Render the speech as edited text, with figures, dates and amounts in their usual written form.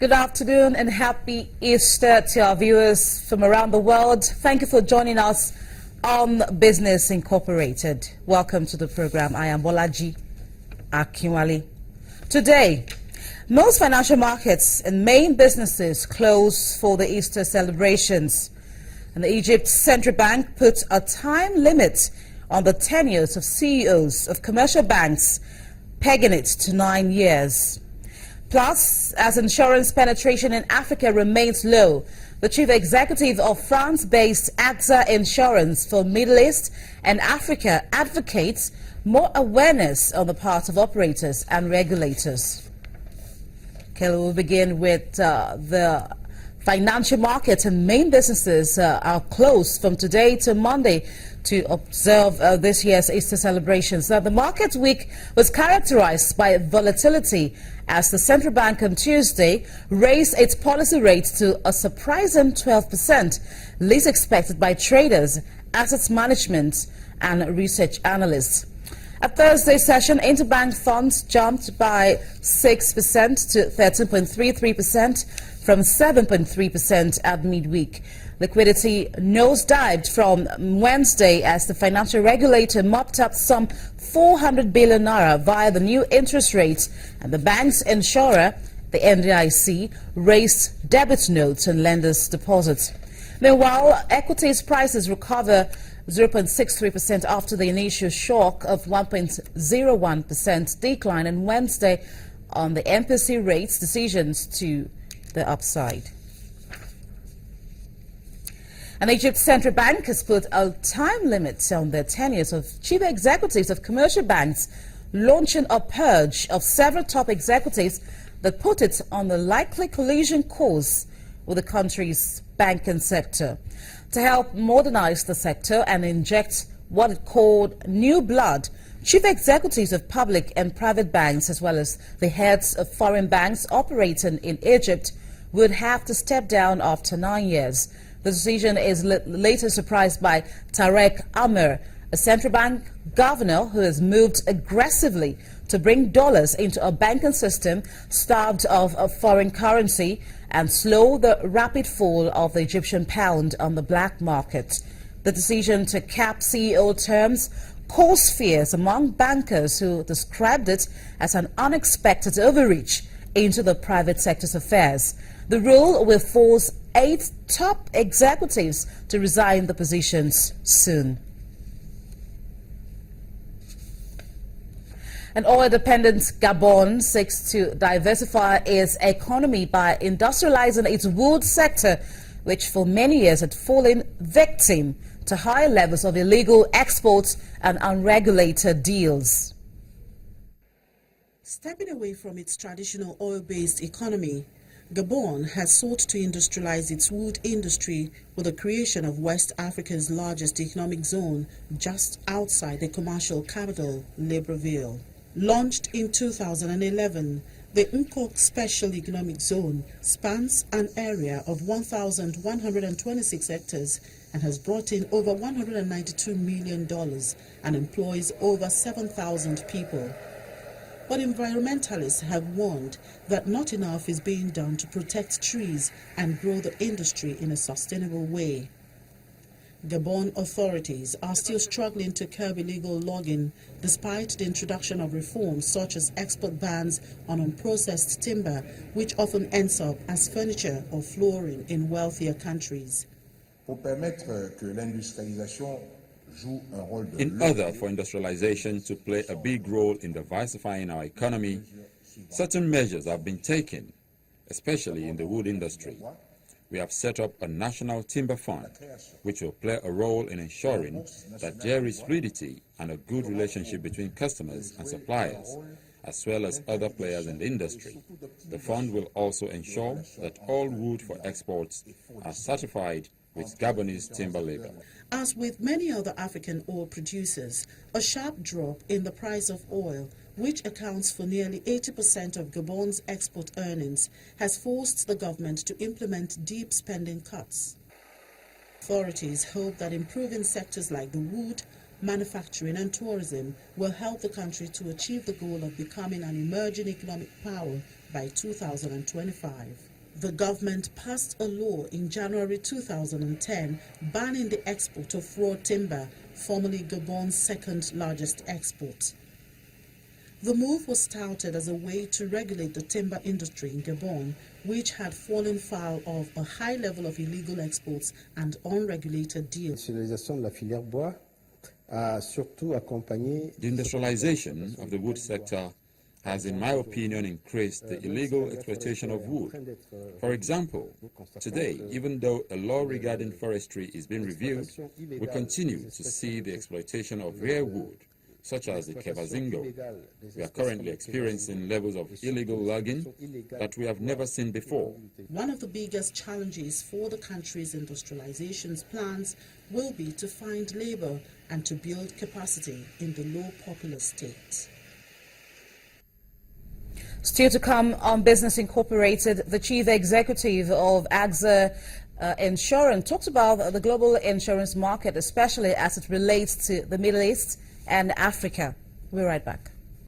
Good afternoon and happy Easter to our viewers from around the world. Thank you for joining us on Business Incorporated. Welcome to the program. I am Bolaji Akinwale. Today, most financial markets and main businesses close for the Easter celebrations. And the Egypt's central bank put a time limit on the tenures of CEOs of commercial banks, pegging it to 9 years. Plus, as insurance penetration in Africa remains low, the chief executive of France-based AXA Insurance for Middle East and Africa advocates more awareness on the part of operators and regulators. Okay, we'll begin with the financial markets and main businesses are closed from today to Monday to observe this year's Easter celebrations. Now, the market week was characterized by volatility as the central bank on Tuesday raised its policy rate to a surprising 12%, least expected by traders, asset management and research analysts. At Thursday's session, interbank funds jumped by 6% to 13.33% from 7.3% at midweek. Liquidity nosedived from Wednesday as the financial regulator mopped up some 400 billion naira via the new interest rates, and the bank's insurer, the NDIC, raised debit notes and lenders' deposits. Meanwhile, equities prices recover 0.63% after the initial shock of 1.01% decline on Wednesday on the MPC rates decisions to the upside. And Egypt's central bank has put a time limit on the tenures of chief executives of commercial banks, launching a purge of several top executives that put it on the likely collision course with the country's banking sector. To help modernize the sector and inject what it called new blood, chief executives of public and private banks, as well as the heads of foreign banks operating in Egypt, would have to step down after 9 years. The decision is later surprised by Tarek Amer, a central bank governor who has moved aggressively to bring dollars into a banking system starved of foreign currency and slow the rapid fall of the Egyptian pound on the black market. The decision to cap CEO terms caused fears among bankers who described it as an unexpected overreach into the private sector's affairs. The rule will force 8 top executives to resign the positions soon. An oil-dependent Gabon seeks to diversify its economy by industrializing its wood sector, which for many years had fallen victim to high levels of illegal exports and unregulated deals. Stepping away from its traditional oil-based economy, Gabon has sought to industrialize its wood industry with the creation of West Africa's largest economic zone just outside the commercial capital, Libreville. Launched in 2011, the Nkok Special Economic Zone spans an area of 1,126 hectares and has brought in over $192 million and employs over 7,000 people. But environmentalists have warned that not enough is being done to protect trees and grow the industry in a sustainable way. Gabon authorities are still struggling to curb illegal logging despite the introduction of reforms such as export bans on unprocessed timber, which often ends up as furniture or flooring in wealthier countries. In order for industrialization to play a big role in diversifying our economy, certain measures have been taken, especially in the wood industry. We have set up a national timber fund, which will play a role in ensuring that there is fluidity and a good relationship between customers and suppliers, as well as other players in the industry. The fund will also ensure that all wood for exports are certified with Gabonese timber label. As with many other African oil producers, a sharp drop in the price of oil, which accounts for nearly 80% of Gabon's export earnings, has forced the government to implement deep spending cuts. Authorities hope that improving sectors like the wood, manufacturing and tourism will help the country to achieve the goal of becoming an emerging economic power by 2025. The government passed a law in January 2010 banning the export of raw timber, formerly Gabon's second largest export. The move was touted as a way to regulate the timber industry in Gabon, which had fallen foul of a high level of illegal exports and unregulated deals. The industrialization of the wood sector has, in my opinion, increased the illegal exploitation of wood. For example, today, even though a law regarding forestry is being reviewed, we continue to see the exploitation of rare wood, such as the kebazingo. We are currently experiencing levels of illegal logging that we have never seen before. One of the biggest challenges for the country's industrialization plans will be to find labor and to build capacity in the low populous state. Still to come on Business Incorporated, the chief executive of AXA Insurance talks about the global insurance market, especially as it relates to the Middle East and Africa. We'll be right back.